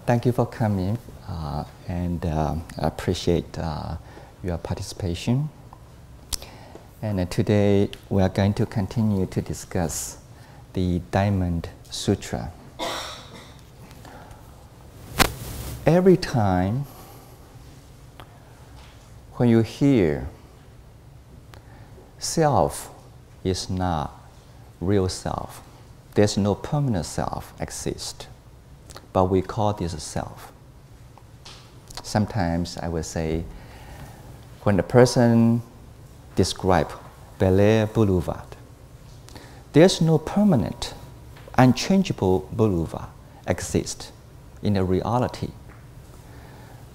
Thank you for coming and appreciate your participation. And today we are going to continue to discuss the Diamond Sutra. Every time when you hear self is not real self, there's no permanent self exist, but we call this a self. Sometimes I will say, when the person describe Bel Air Boulevard, there's no permanent, unchangeable boulevard exist in a reality.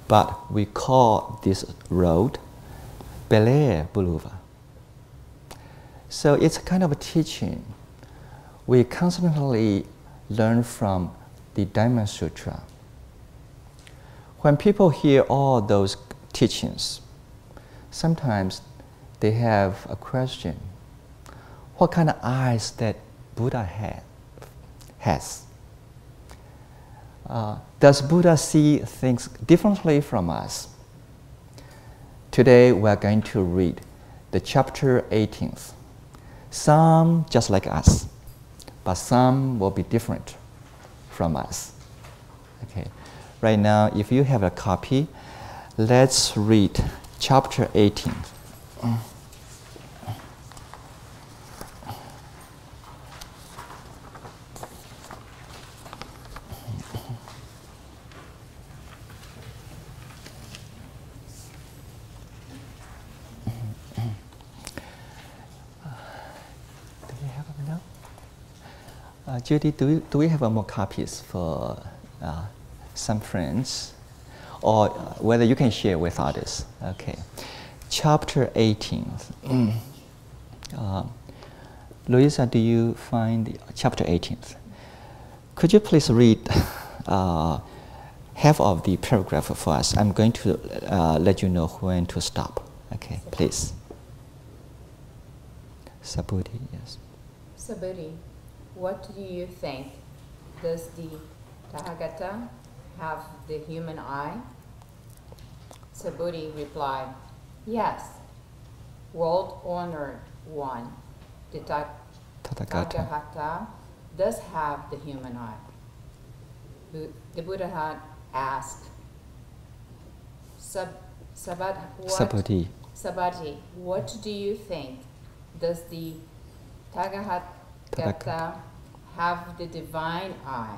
But we call this road Bel Air Boulevard. So it's a kind of a teaching. We constantly learn from the Diamond Sutra. When people hear all those teachings, sometimes they have a question: what kind of eyes that Buddha has? Does Buddha see things differently from us? Today we are going to read the chapter 18th. Some just like us, but some will be different from us. Okay. Right now, if you have a copy, let's read chapter 18. Judy, do we have more copies for some friends? Or whether you can share with others? Okay. Chapter 18. Louisa, do you find chapter 18? Could you please read half of the paragraph for us? I'm going to let you know when to stop. Okay, please. Subhuti, yes. Subhuti, what do you think? Does the Tathagata have the human eye? Subhuti replied, yes. World honored one, the Tathagata does have the human eye. The Buddha had asked, Subhuti, what do you think? Does the Tathagata have the divine eye?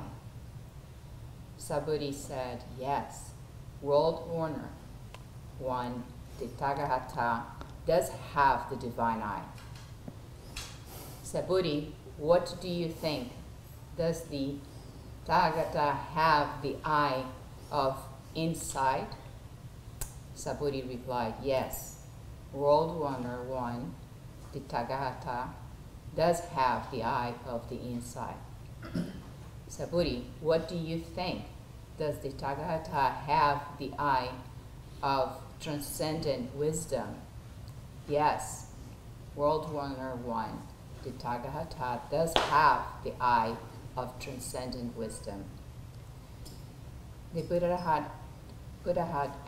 Subhuti said, yes. World owner one, the Tathagata, does have the divine eye. Subhuti, what do you think? Does the Tathagata have the eye of insight? Subhuti replied, yes. World owner one, the Tathagata, does have the eye of the inside. Subhuti, what do you think? Does the Tathagata have the eye of transcendent wisdom? Yes. World Wonder One, the Tathagata does have the eye of transcendent wisdom. The Buddha had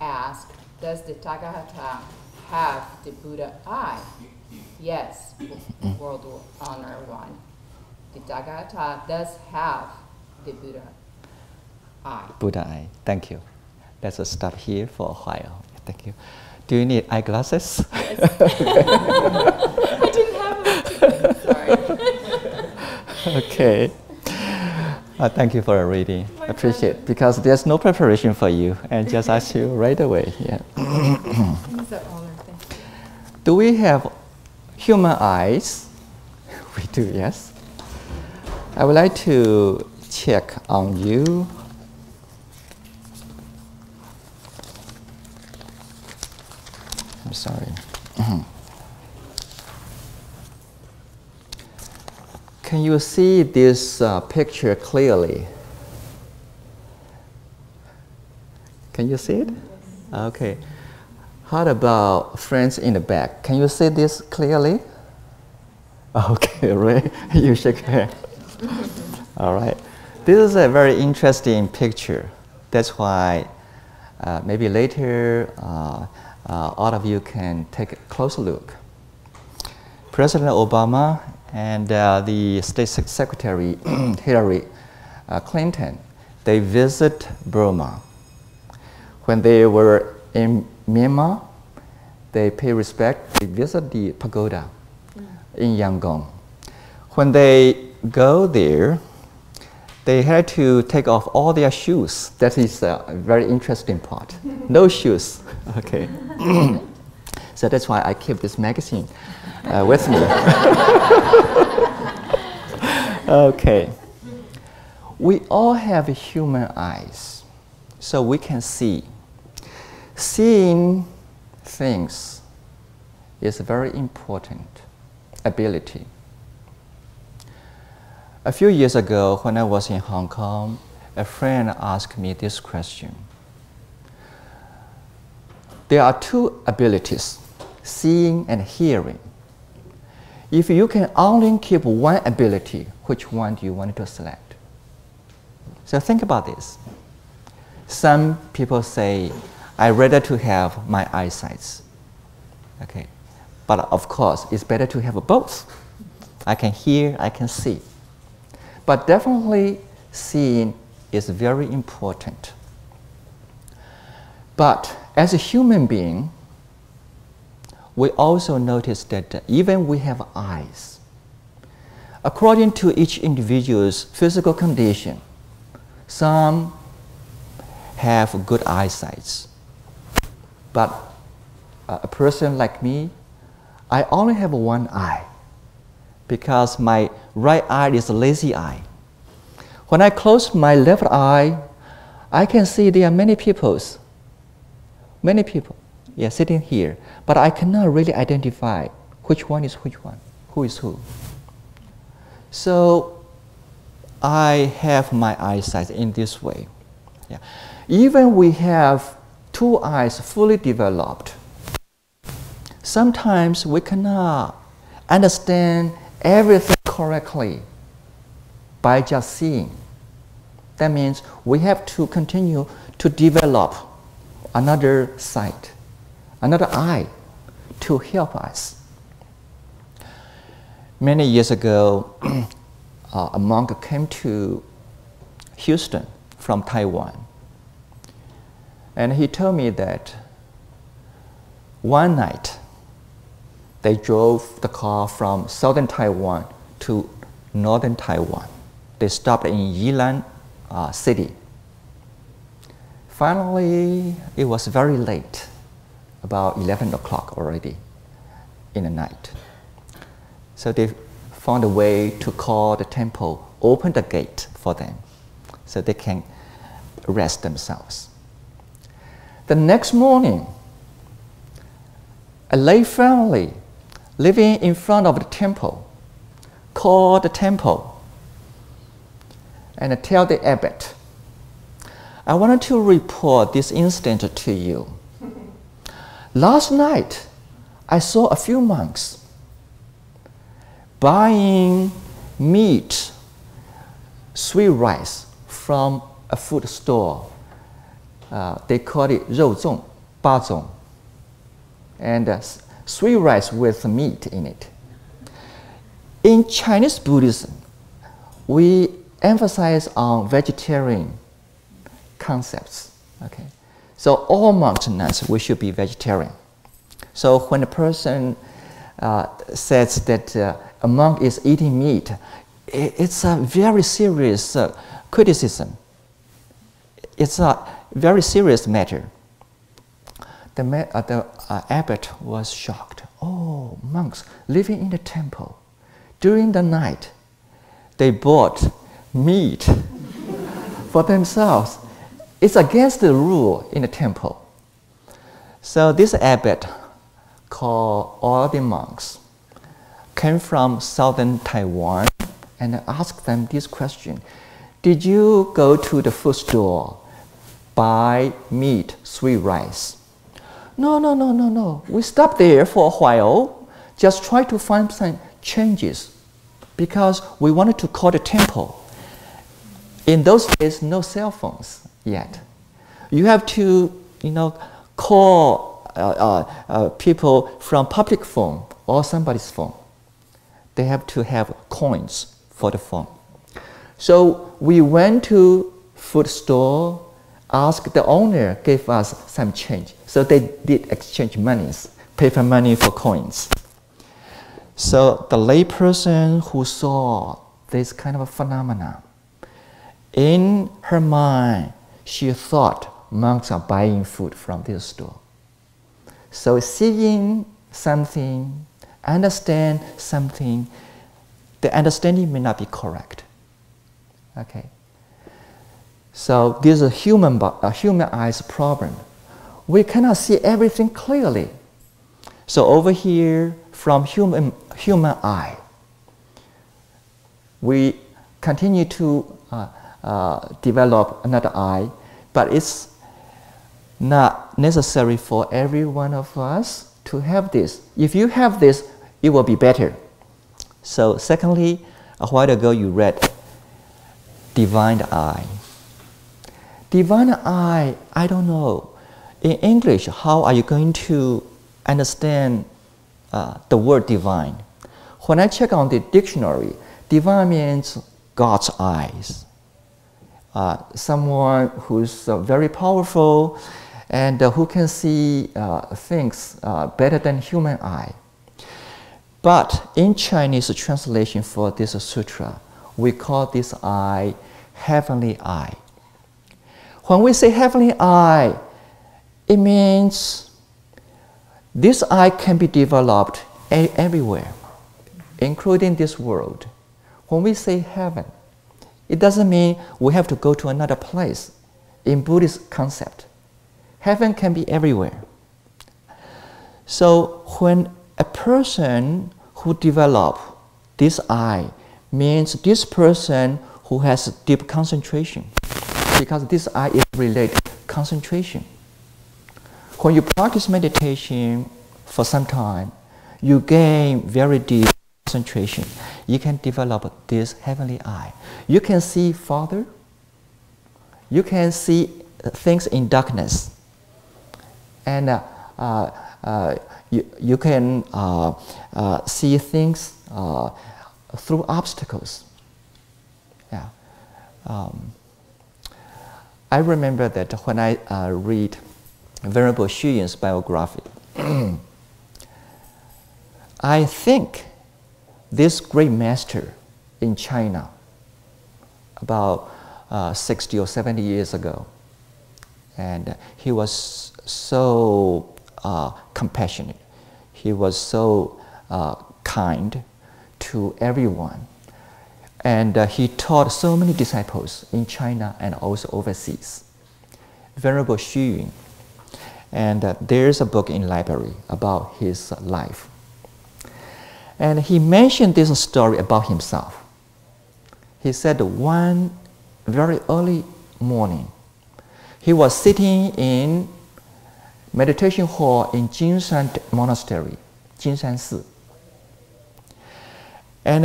asked, does the Tathagata have the Buddha eye? Yes, World Honor One. The Tathagata does have the Buddha eye. Buddha eye. Thank you. Let's stop here for a while. Thank you. Do you need eyeglasses? Yes. I didn't have them. Sorry. Okay. Thank you for the reading. My Appreciate pleasure. it. Because there's no preparation for you, and just ask you right away. Yeah. It's an honor. Thank you. Do we have human eyes? We do, yes. I would like to check on you. I'm sorry. Can you see this picture clearly? Can you see it? Yes. Okay. How about friends in the back? Can you see this clearly? Okay, Ray, you shake your head. All right. This is a very interesting picture. That's why maybe later all of you can take a closer look. President Obama and the State Secretary Hillary Clinton, they visit Burma. When they were in Myanmar, they pay respect, they visit the pagoda in Yangon. When they go there, they had to take off all their shoes. That is a very interesting part. No shoes, okay. So that's why I keep this magazine with me. Okay. We all have human eyes, so we can see. Seeing things is a very important ability. A few years ago, when I was in Hong Kong, a friend asked me this question. There are two abilities, seeing and hearing. If you can only keep one ability, which one do you want to select? So think about this. Some people say, I'd rather to have my eyesight. Okay. But of course, it's better to have both. I can hear, I can see. But definitely, seeing is very important. But as a human being, we also notice that even we have eyes. According to each individual's physical condition, some have good eyesight. But a person like me, I only have one eye because my right eye is a lazy eye. When I close my left eye, I can see there are many people, yeah, sitting here, but I cannot really identify which one is which one, who is who. So I have my eyesight in this way. Yeah. Even we have two eyes fully developed, sometimes we cannot understand everything correctly by just seeing. That means we have to continue to develop another sight, another eye to help us. Many years ago, a monk came to Houston from Taiwan. And he told me that one night they drove the car from southern Taiwan to northern Taiwan. They stopped in Yilan city. Finally, it was very late, about 11 o'clock already in the night. So they found a way to call the temple, open the gate for them so they can rest themselves. The next morning, a lay family living in front of the temple called the temple and tell the abbot, I wanted to report this incident to you. Last night, I saw a few monks buying meat, sweet rice from a food store. They call it 肉粽, 八粽, and sweet rice with meat in it. In Chinese Buddhism, we emphasize on vegetarian concepts. Okay, so all monks and nuns, we should be vegetarian. So when a person says that a monk is eating meat, it's a very serious criticism. It's a very serious matter. The abbot was shocked. Oh, monks living in the temple. During the night, they bought meat for themselves. It's against the rule in the temple. So this abbot called all the monks, came from southern Taiwan, and asked them this question. Did you go to the food store, buy meat, sweet rice? No. We stopped there for a while, just try to find some changes, because we wanted to call the temple. In those days, no cell phones yet. You have to, call people from public phone or somebody's phone. They have to have coins for the phone. So we went to food store, asked the owner, gave us some change. So they did exchange monies, paper money for coins. So the layperson who saw this kind of a phenomenon, in her mind, she thought monks are buying food from this store. So seeing something, understand something, the understanding may not be correct. Okay. So this is a human eyes problem. We cannot see everything clearly. So over here, from human eye, we continue to develop another eye, but it's not necessary for every one of us to have this. If you have this, it will be better. So secondly, a while ago you read divine eye. Divine eye, I don't know. In English, how are you going to understand the word divine? When I check on the dictionary, divine means God's eyes. Someone who's very powerful and who can see things better than human eye. But in Chinese translation for this sutra, we call this eye heavenly eye. When we say heavenly eye, it means this eye can be developed everywhere, including this world. When we say heaven, it doesn't mean we have to go to another place. In Buddhist concept, heaven can be everywhere. So when a person who develops this eye means this person who has deep concentration, because this eye is related to concentration. When you practice meditation for some time, you gain very deep concentration. You can develop this heavenly eye. You can see farther. You can see things in darkness. And you can see things through obstacles. Yeah. I remember that when I read Venerable Xu Yin's biography, I think this great master in China, about 60 or 70 years ago, and he was so compassionate. He was so kind to everyone. And he taught so many disciples in China and also overseas. Venerable Xu Yin. And there's a book in library about his life. And he mentioned this story about himself. He said one very early morning, he was sitting in meditation hall in Jinshan Monastery, Jinshan Si. And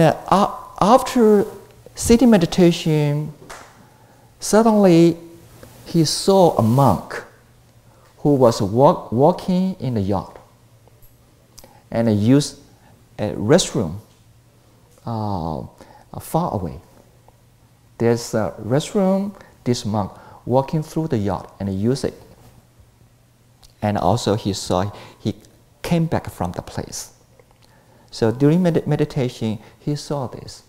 after sitting meditation, suddenly he saw a monk who was walking in the yard and used a restroom far away. There's a restroom, this monk walking through the yard and used it. And also he came back from the place. So during meditation, he saw this.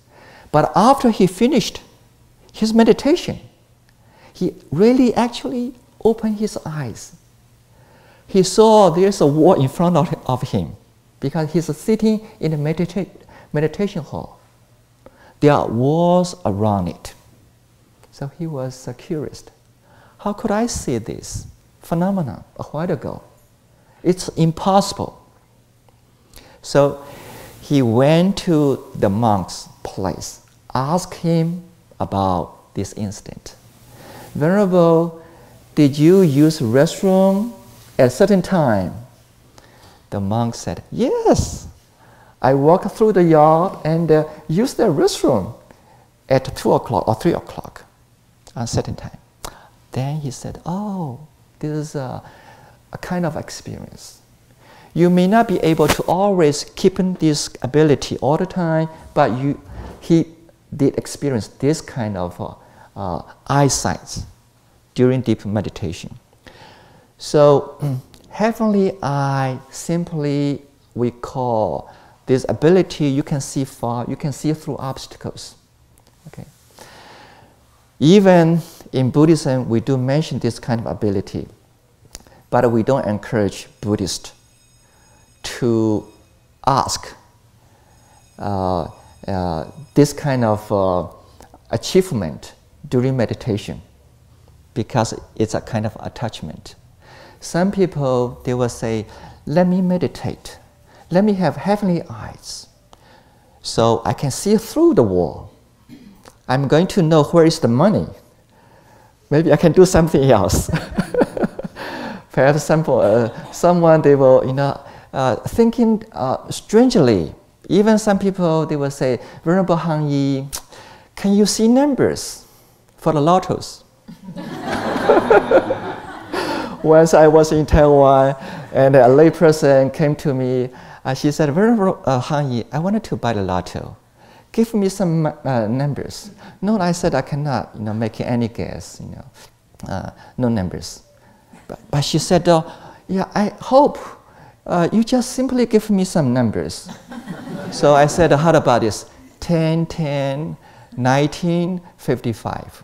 But after he finished his meditation, he really actually opened his eyes. He saw there's a wall in front of him because he's sitting in the meditation hall. There are walls around it. So he was curious. How could I see this phenomenon a while ago? It's impossible. So he went to the monk's place, asked him about this incident. Venerable, did you use restroom at a certain time? The monk said, yes. I walked through the yard and used the restroom at 2 o'clock or 3 o'clock on a certain time. Then he said, oh, This is a kind of experience. You may not be able to always keep this ability all the time, but he did experience this kind of eyesight during deep meditation. So heavenly eye, simply we call this ability you can see far, you can see through obstacles. Okay. Even in Buddhism, we do mention this kind of ability, but we don't encourage Buddhists to ask this kind of achievement during meditation, because it's a kind of attachment. Some people, they will say, let me meditate, let me have heavenly eyes, so I can see through the wall. I'm going to know where is the money. Maybe I can do something else. Perhaps someone, they will, thinking strangely. Even some people, they will say, Venerable Hang Yi, can you see numbers for the lottos? Once I was in Taiwan, and a lay person came to me. She said, Venerable Hang Yi, I wanted to buy the lotto. Give me some numbers. No, I said I cannot, make any guess. No numbers. But she said, yeah, I hope you just simply give me some numbers. So I said, how about this? 10, 10, 19, 55.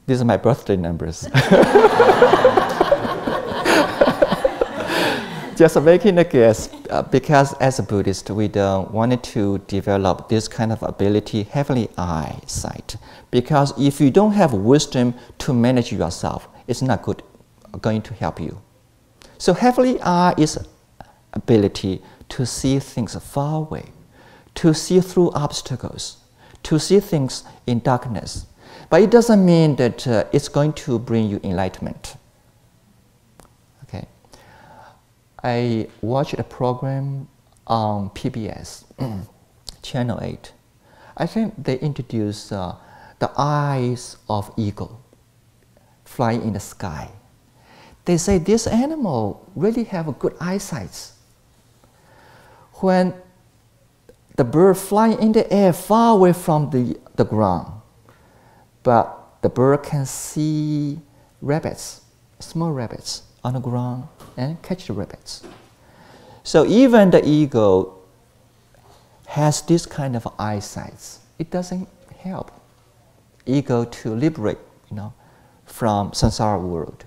These are my birthday numbers. Just making a guess, because as a Buddhist, we don't want to develop this kind of ability, heavenly eyesight. Because if you don't have wisdom to manage yourself, it's not going to help you. So heavenly eye is ability to see things far away, to see through obstacles, to see things in darkness. But it doesn't mean that it's going to bring you enlightenment. Okay. I watched a program on PBS, Channel 8. I think they introduced the eyes of eagle flying in the sky. They say this animal really have a good eyesight. When the bird flying in the air far away from the ground, but the bird can see rabbits, small rabbits on the ground and catch the rabbits. So even the eagle has this kind of eyesight. It doesn't help eagle to liberate, from samsara world.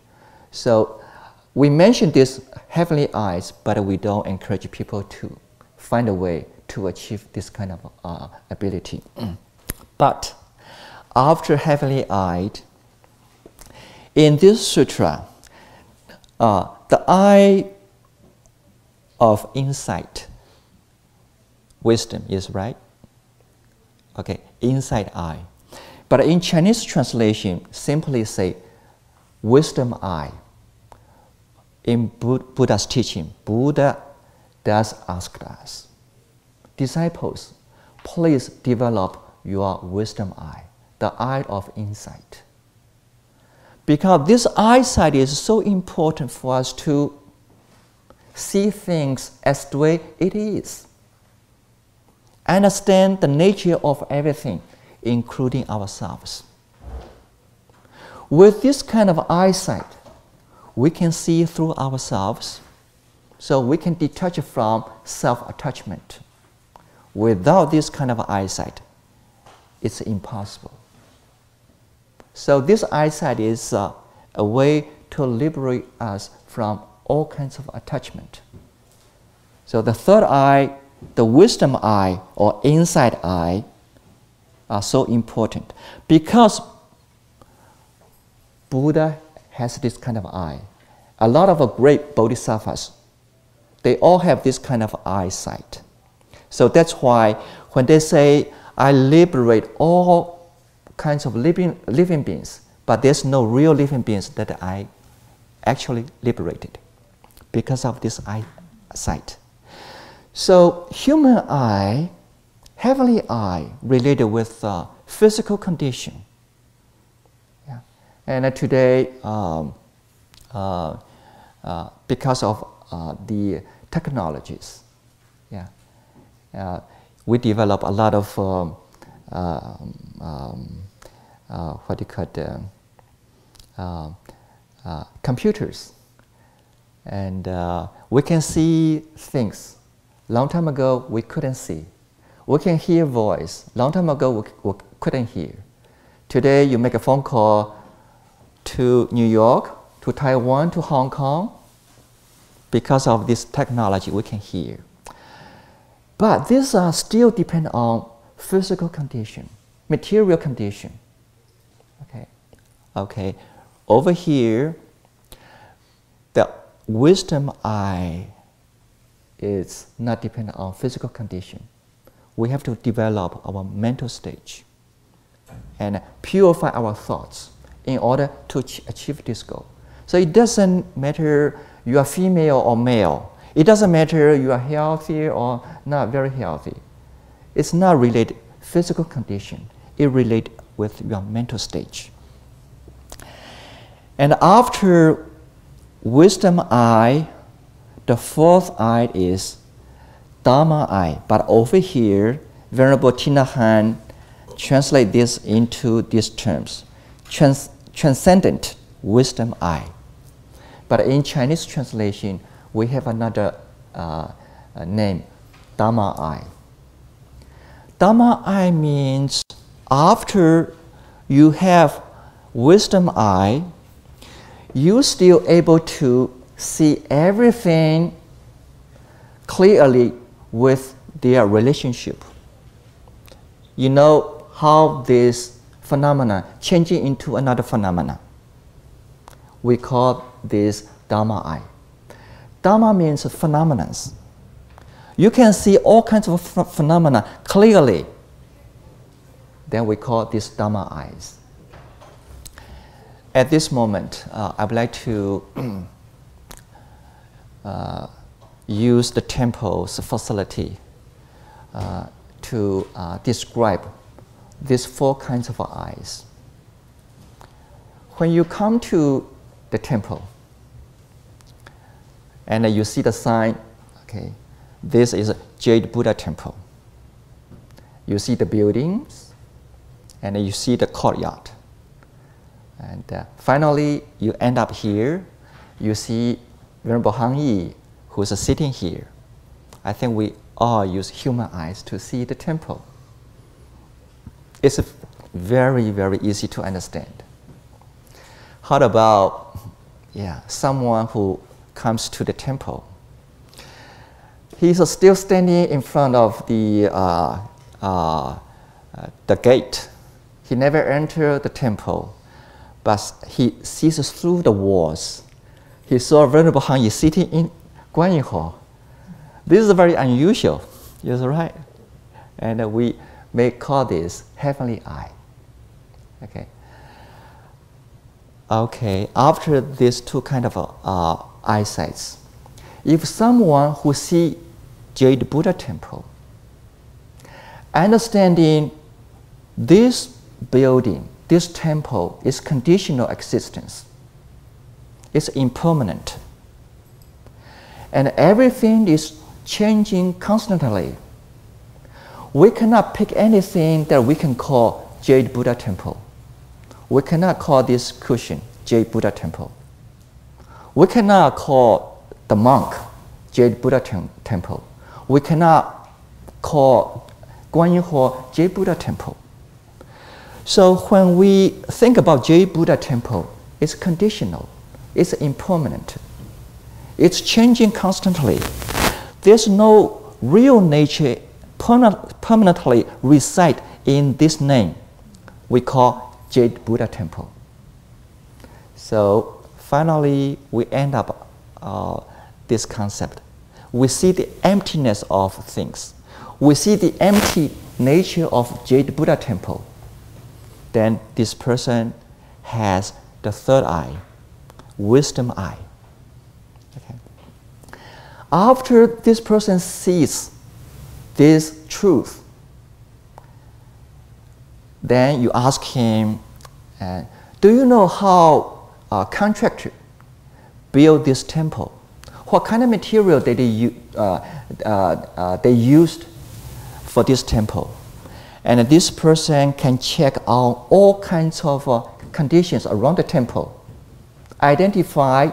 So we mention these heavenly eyes, but we don't encourage people to find a way to achieve this kind of ability. But after heavenly eyed, in this sutra, the eye of insight, wisdom is right. Okay, insight eye. But in Chinese translation, simply say wisdom eye. In Buddha's teaching, Buddha does ask us, disciples, please develop your wisdom eye, the eye of insight. Because this eyesight is so important for us to see things as the way it is. Understand the nature of everything, including ourselves. With this kind of eyesight, we can see through ourselves, so we can detach from self-attachment. Without this kind of eyesight, it's impossible. So this eyesight is a way to liberate us from all kinds of attachment. So the third eye, the wisdom eye or insight eye, are so important because Buddha has this kind of eye. A lot of great bodhisattvas, they all have this kind of eyesight. So that's why when they say, I liberate all kinds of living beings, but there's no real living beings that I actually liberated because of this eyesight. So human eye, heavenly eye, related with physical condition. Yeah. And today, because of the technologies. Yeah. We develop a lot of what do you call it, computers, and we can see things. Long time ago we couldn't see. We can hear voice. Long time ago we couldn't hear. Today you make a phone call to New York, to Taiwan, to Hong Kong. Because of this technology we can hear. But these are still depend on physical condition, material condition. Okay. Okay. Over here, the wisdom eye is not dependent on physical condition. We have to develop our mental stage and purify our thoughts in order to achieve this goal. So it doesn't matter you are female or male. It doesn't matter you are healthy or not very healthy. It's not related physical condition. It relates with your mental stage. And after wisdom eye, the fourth eye is Dharma eye. But over here, Venerable Tina Han translate this into these terms. Transcendent wisdom eye. But in Chinese translation, we have another name, Dharma eye. Dharma eye means after you have wisdom eye, you're still able to see everything clearly with their relationship. You know how this phenomena changing into another phenomena. We call this Dharma eye. Dharma means phenomena. You can see all kinds of phenomena clearly. Then we call this Dharma eyes. At this moment, I would like to use the temple's facility to describe these four kinds of eyes. When you come to the temple and you see the sign, okay, this is a Jade Buddha temple. You see the buildings and you see the courtyard. And finally, you end up here. You see Venerable Hang Yi, who is sitting here. I think we all use human eyes to see the temple. It's very, very easy to understand. How about someone who comes to the temple? He's still standing in front of the gate. He never entered the temple, but he sees through the walls. He saw Venerable Hang Yi sitting in Guanyin Hall. This is very unusual, is right? And we may call this heavenly eye. Okay. Okay. After these two kind of eyesights, if someone who see Jade Buddha temple, understanding this building, this temple is conditional existence. It's impermanent. And everything is changing constantly. We cannot pick anything that we can call Jade Buddha temple. We cannot call this cushion Jade Buddha temple. We cannot call the monk Jade Buddha temple. We cannot call Guanyin Hall Jade Buddha temple. So when we think about Jade Buddha temple, it's conditional, it's impermanent, it's changing constantly. There's no real nature permanently reside in this name we call Jade Buddha temple. So finally, we end up this concept. We see the emptiness of things. We see the empty nature of Jade Buddha temple. Then this person has the third eye, wisdom eye. Okay. After this person sees this truth, then you ask him, do you know how contractor build this temple? What kind of material did they used for this temple? And this person can check out all kinds of conditions around the temple, identify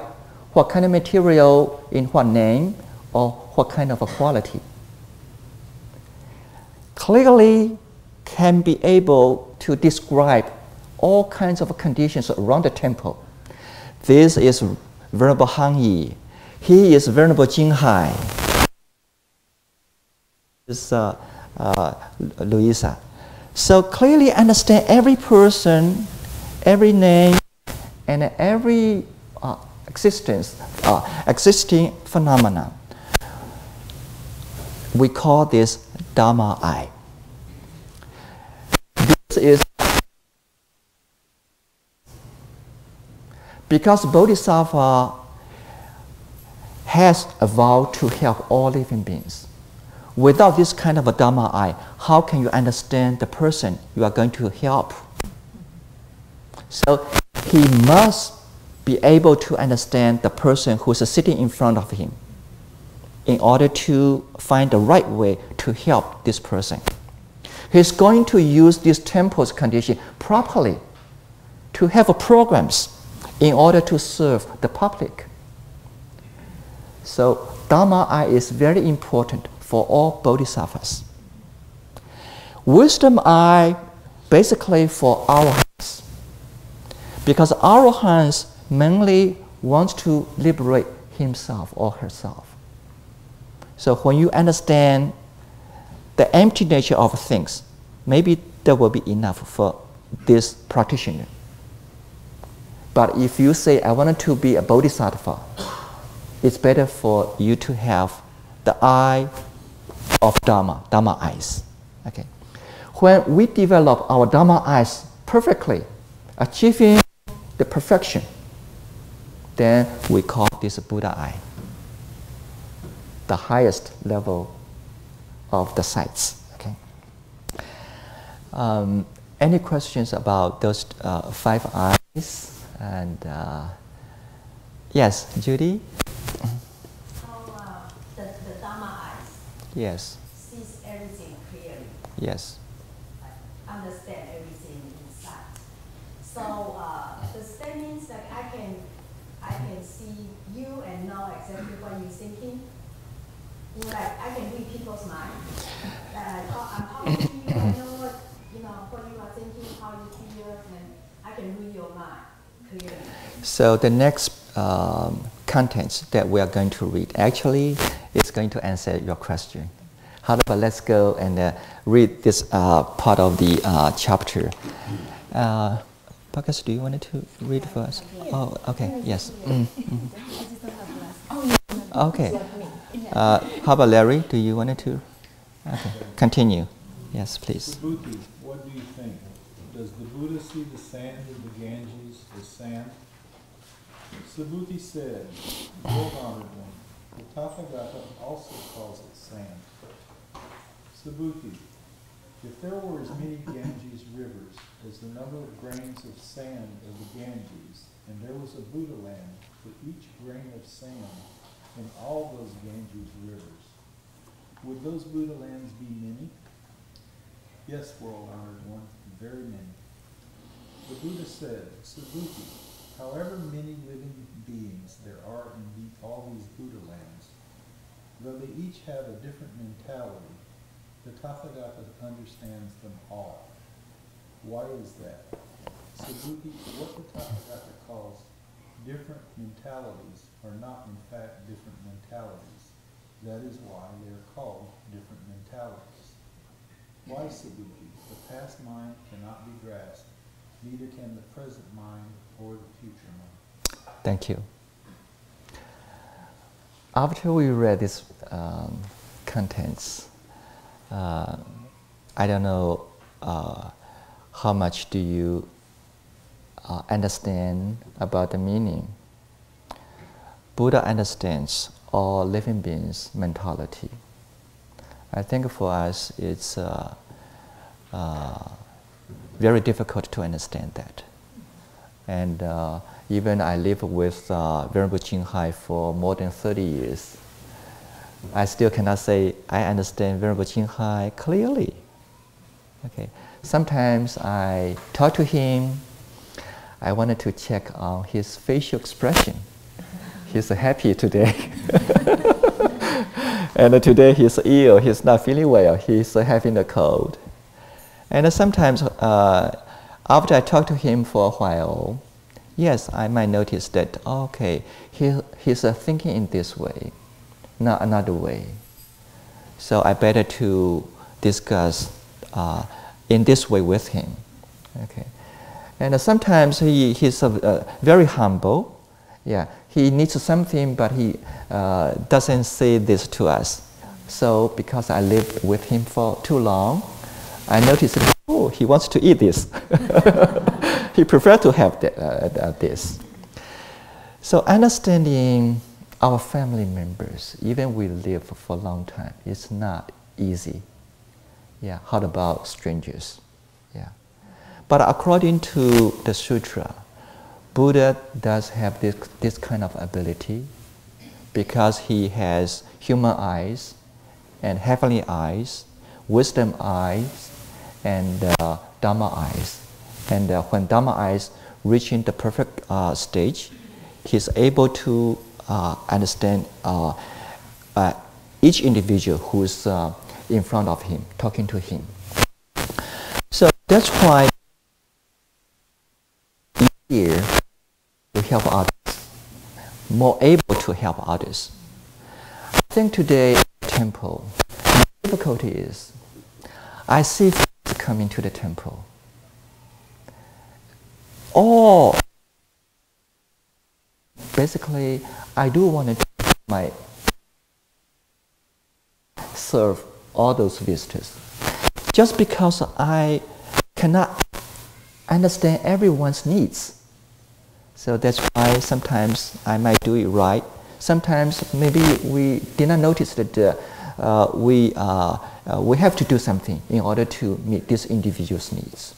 what kind of material in what name or what kind of a quality. Clearly can be able to describe all kinds of conditions around the temple. This is Venerable Han Yi. He is Venerable Jing Hai. This is Louisa. So clearly understand every person, every name, and every existing phenomena. We call this Dharma eye. This is because Bodhisattva has a vow to help all living beings. Without this kind of a Dharma eye, how can you understand the person you are going to help? So he must be able to understand the person who is sitting in front of him in order to find the right way to help this person. He's going to use this temple's condition properly to have programs in order to serve the public. So Dharma eye is very important for all bodhisattvas. Wisdom eye basically for arahants, because arahants mainly want to liberate himself or herself. So when you understand the empty nature of things, maybe that will be enough for this practitioner. But if you say, I wanted to be a bodhisattva, it's better for you to have the eye of Dharma, Dharma eyes. Okay. When we develop our Dharma eyes perfectly, achieving the perfection, then we call this Buddha eye, the highest level of the sights. Okay. Any questions about those 5 eyes? And yes, Judy? The Dharma eyes Yes. sees everything clearly. Yes. Understand everything inside. So does that means that I can see you and know exactly what you're thinking? Like I can read people's minds. I'm talking to you, I know what you are thinking, how you feel, and I can read your mind clearly. So the next contents that we are going to read actually is going to answer your question. However, let's go and read this part of the chapter. Marcus, do you want to read for us? Oh, okay, yes. Okay. How about Larry? Do you want to? Okay, continue. Yes, please. Subhuti, what do you think? Does the Buddha see the sand of the Ganges as sand? Subhuti said, Lord Honored One, the Tathagata also calls it sand. Subhuti, if there were as many Ganges rivers as the number of grains of sand of the Ganges, and there was a Buddha land for each grain of sand in all those Ganges rivers, would those Buddha lands be many? Yes, World Honored One, very many. The Buddha said, Subhuti, however many living beings there are in all these Buddha lands, though they each have a different mentality, the Tathagata understands them all. Why is that? Subhuti, what the Tathagata calls different mentalities are not in fact different mentalities. That is why they are called different mentalities. Why, Subhuti? The past mind cannot be grasped, neither can the present mind or the future mind. Thank you. After we read these contents, I don't know how much do you understand about the meaning. Buddha understands all living beings' mentality. I think for us it's very difficult to understand that. And even I lived with Venerable Qinghai for more than 30 years. I still cannot say I understand Venerable Qinghai clearly. Okay. Sometimes I talk to him. I wanted to check on his facial expression. He's happy today. And today he's ill, he's not feeling well, he's having a cold. And sometimes after I talk to him for a while, yes, I might notice that, okay, he's thinking in this way, not another way. So I better to discuss in this way with him. Okay. And sometimes he's very humble. Yeah, he needs something, but he doesn't say this to us. So because I lived with him for too long, I noticed, oh, he wants to eat this. He prefers to have this. So understanding our family members, even we live for a long time, it's not easy. Yeah, how about strangers? Yeah. But according to the Sutra, Buddha does have this kind of ability because he has human eyes and heavenly eyes, wisdom eyes, and Dharma eyes. And when Dharma eyes reaching the perfect stage, he's able to understand each individual who's in front of him, talking to him. So that's why here to help others, more able to help others. I think today at the temple, the difficulty is I see friends coming to the temple. Or basically, I do want to serve all those visitors. Just because I cannot understand everyone's needs. So that's why sometimes I might do it right. Sometimes maybe we did not notice that we have to do something in order to meet this individual's needs.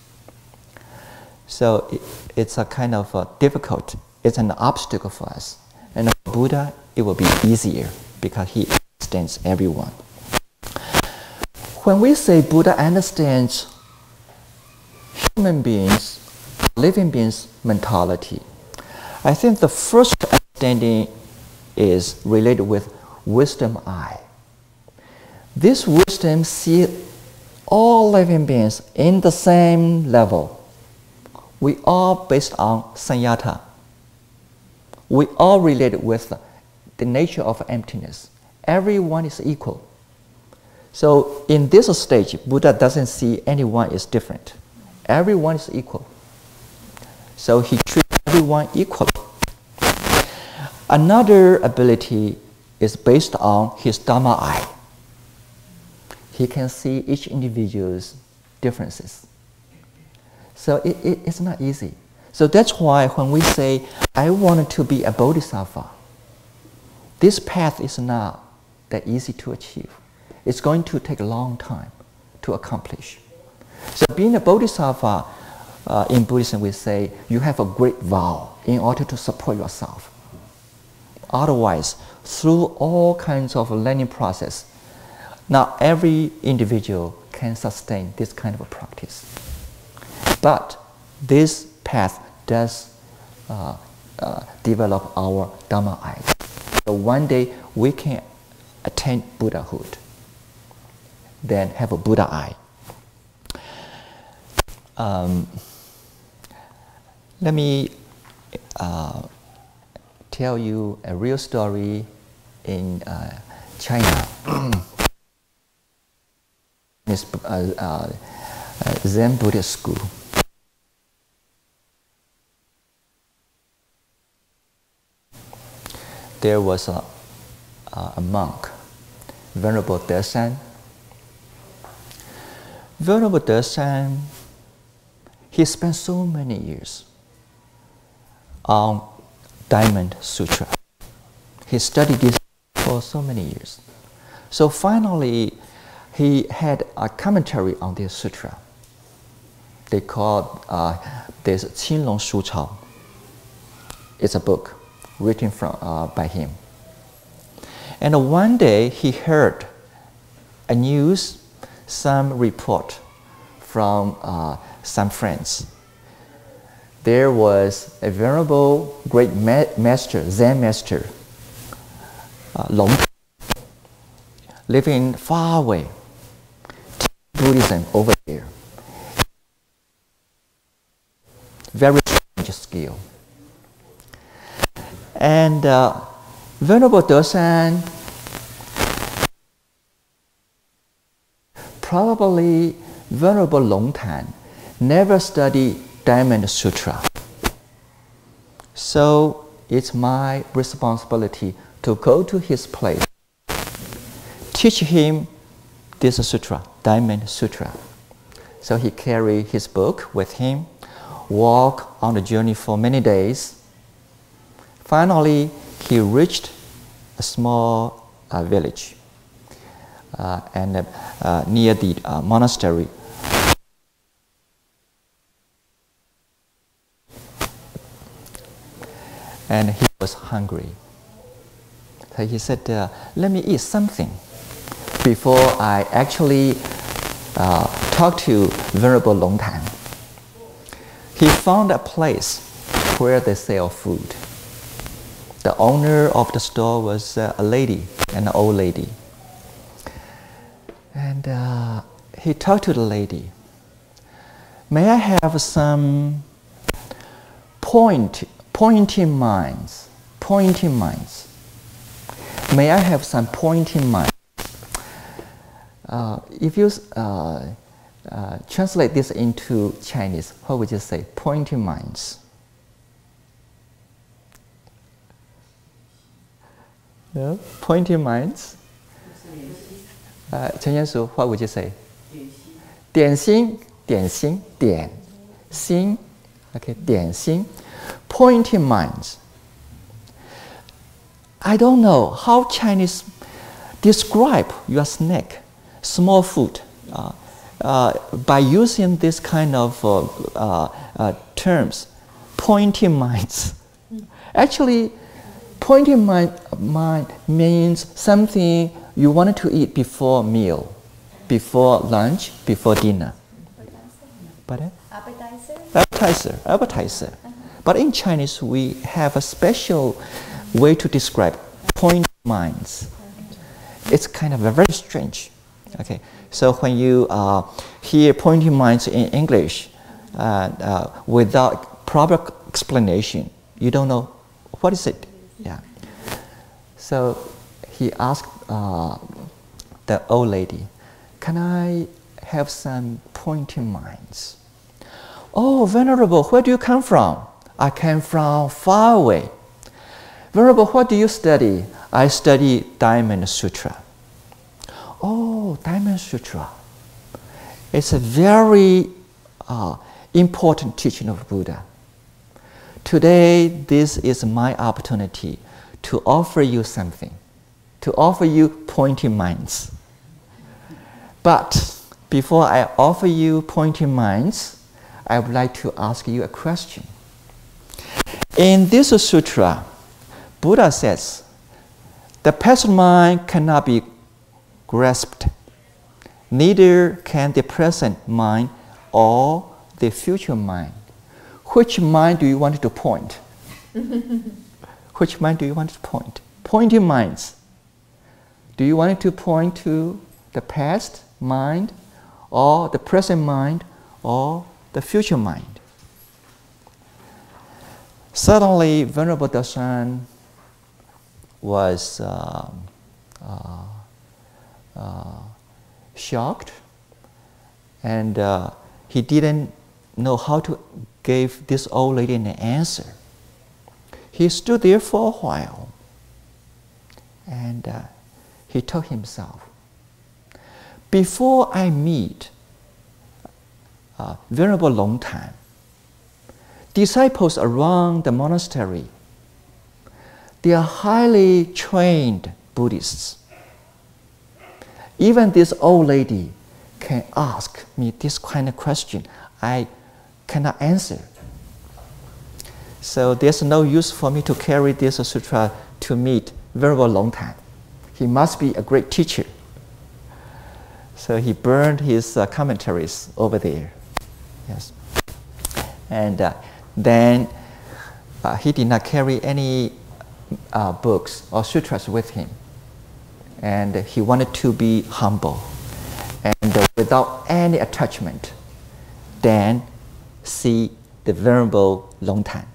So it's a kind of difficult, it's an obstacle for us. And for Buddha, it will be easier because he understands everyone. When we say Buddha understands human beings, living beings' mentality, I think the first understanding is related with wisdom eye. This wisdom sees all living beings in the same level. We are based on sanyata. We are related with the nature of emptiness. Everyone is equal. So in this stage, Buddha doesn't see anyone is different. Everyone is equal. So he treats everyone equally. Another ability is based on his Dharma eye. He can see each individual's differences. So it's not easy. So that's why when we say, I want to be a bodhisattva, this path is not that easy to achieve. It's going to take a long time to accomplish. So being a bodhisattva, in Buddhism we say, you have a great vow in order to support yourself. Otherwise, through all kinds of learning process, not every individual can sustain this kind of a practice. But this path does develop our Dhamma eyes. So one day we can attain Buddhahood, then have a Buddha eye. Let me tell you a real story in China. It's Zen Buddhist school. There was a monk, Venerable Desan. Venerable Desan, he spent so many years on Diamond Sutra. He studied this for so many years. So finally, he had a commentary on this sutra. They called this Qinlong Shu Chao. It's a book written by him. And one day he heard a news, some report from some friends. There was a venerable great master, Zen master, Long, living far away, Buddhism over there. Very strange skill. And Venerable Dosan probably Venerable Longtan never studied Diamond Sutra. So it's my responsibility to go to his place, teach him this sutra, Diamond Sutra. So he carried his book with him, walk on the journey for many days. Finally, he reached a small village near the monastery. And he was hungry. So he said, let me eat something before I actually talk to Venerable Longtan. He found a place where they sell food. The owner of the store was a lady, an old lady. And he talked to the lady. May I have some pointing mines? May I have some pointing mines? If you translate this into Chinese, what would you say? Pointing mines. Yeah, pointing mines. Chen Yansu, what would you say? 点心, 点心, 点心. Okay, 点心. Pointing mines. I don't know how Chinese describe your snack, small food, by using this kind of terms, pointing mines. Actually, pointing mind means something you wanted to eat before meal, before lunch, before dinner. Appetizer. But in Chinese, we have a special way to describe pointing minds. It's kind of very strange. Okay, so when you hear pointing minds in English without proper explanation, you don't know what is it. Yeah. So he asked the old lady, "Can I have some pointing minds?" "Oh, Venerable, where do you come from?" "I came from far away." "Venerable, what do you study?" "I study Diamond Sutra." "Oh, Diamond Sutra. It's a very important teaching of Buddha. Today, this is my opportunity to offer you something, to offer you pointing minds. But before I offer you pointing minds, I would like to ask you a question. In this sutra, Buddha says, the past mind cannot be grasped, neither can the present mind or the future mind. Which mind do you want to point?" Which mind do you want to point? Pointing minds. Do you want to point to the past mind, or the present mind, or the future mind? Suddenly, Venerable Darshan was shocked, and he didn't know how to give this old lady an answer. He stood there for a while, and he told himself, before I meet Venerable Longtan, disciples around the monastery, they are highly trained Buddhists. Even this old lady can ask me this kind of question. I cannot answer. So there's no use for me to carry this sutra to meet Venerable Longtan. He must be a great teacher. So he burned his commentaries over there. Yes. And then he did not carry any books or sutras with him. And he wanted to be humble and without any attachment. Then see the Venerable Longtan,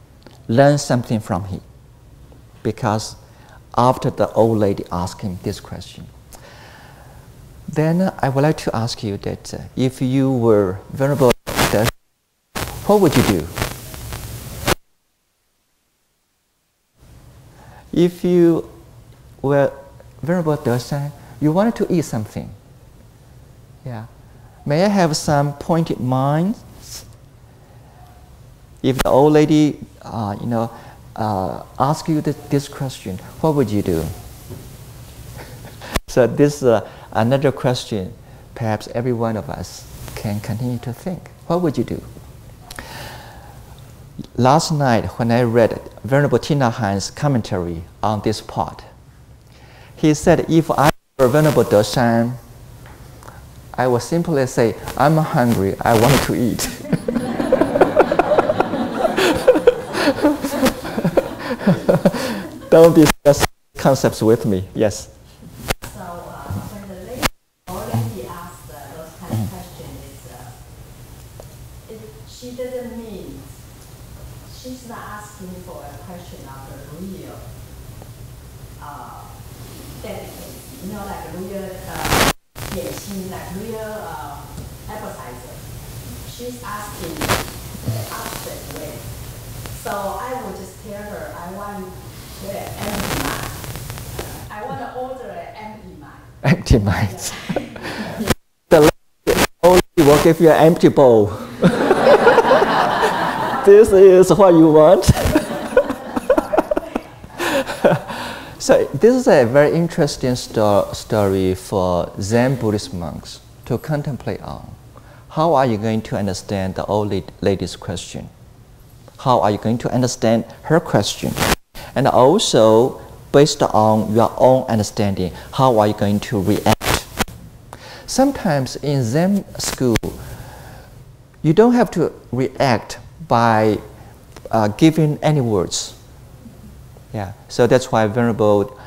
learn something from him. Because after the old lady asked him this question, then I would like to ask you that if you were Venerable, what would you do? If you were Venerable Darshan, you wanted to eat something. Yeah. May I have some pointed minds? If the old lady, ask you this question, what would you do? So this is another question perhaps every one of us can continue to think. What would you do? Last night when I read Venerable Tina Han's commentary on this part, he said, if I were Venerable Darshan, I would simply say, I'm hungry, I wanted to eat. Don't discuss concepts with me. Yes. So when the lady already asked those kind of questions, she doesn't mean, she's not asking for a question of the real dedication, like real like real appetizer. She's asking the opposite way. So I would just tell her, I want the empty mind. I want to order an empty mind. Empty mind. The lady only will give you an empty bowl. This is what you want. So this is a very interesting story for Zen Buddhist monks to contemplate on. How are you going to understand the old lady's question? How are you going to understand her question? And also, based on your own understanding, how are you going to react? Sometimes in Zen school, you don't have to react by giving any words. Yeah, so that's why Venerable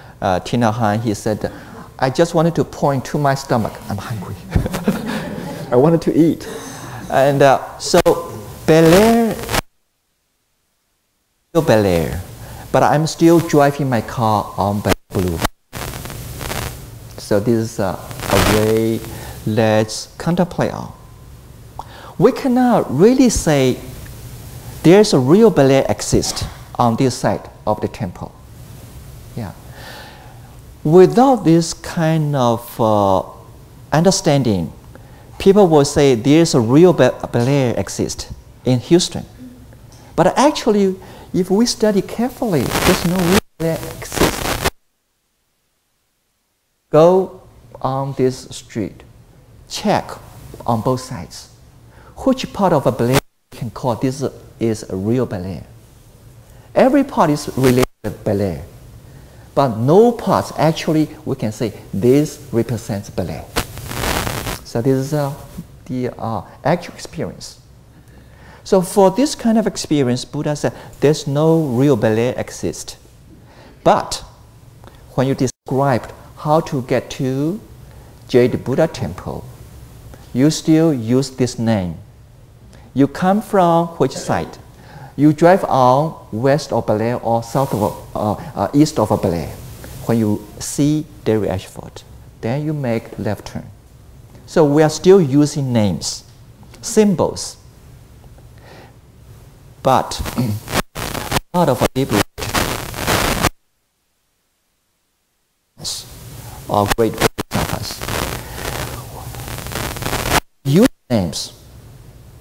Tina Han, he said, I just wanted to point to my stomach, I'm hungry. I wanted to eat. And so Bel Air, but I'm still driving my car on Bel Air Boulevard. So this is a way let's contemplate on. We cannot really say there's a real Bel Air exists on this side of the temple. Yeah. Without this kind of understanding, people will say there's a real Bel Air exists in Houston. But actually, if we study carefully, there's no real Bel Air exists. Go on this street, check on both sides. Which part of a Bel Air you can call this is a real Bel Air? Every part is related to Bel Air, but no parts actually we can say this represents Bel Air. So this is the actual experience. So for this kind of experience, Buddha said there's no real Bel Air exist. But when you described how to get to Jade Buddha Temple, you still use this name. You come from which side? You drive on west of Bel Air or south of east of Bel Air. When you see Dairy Ashford, then you make left turn. So we are still using names, symbols. But part of a liberation or great Bodhisattvas use names,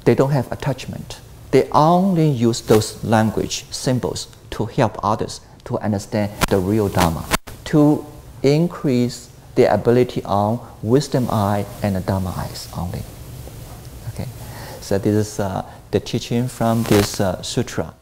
they don't have attachment. They only use those language symbols to help others to understand the real Dharma, to increase their ability on wisdom eye and the Dharma eyes only. Okay, so this is the teaching from this sutra.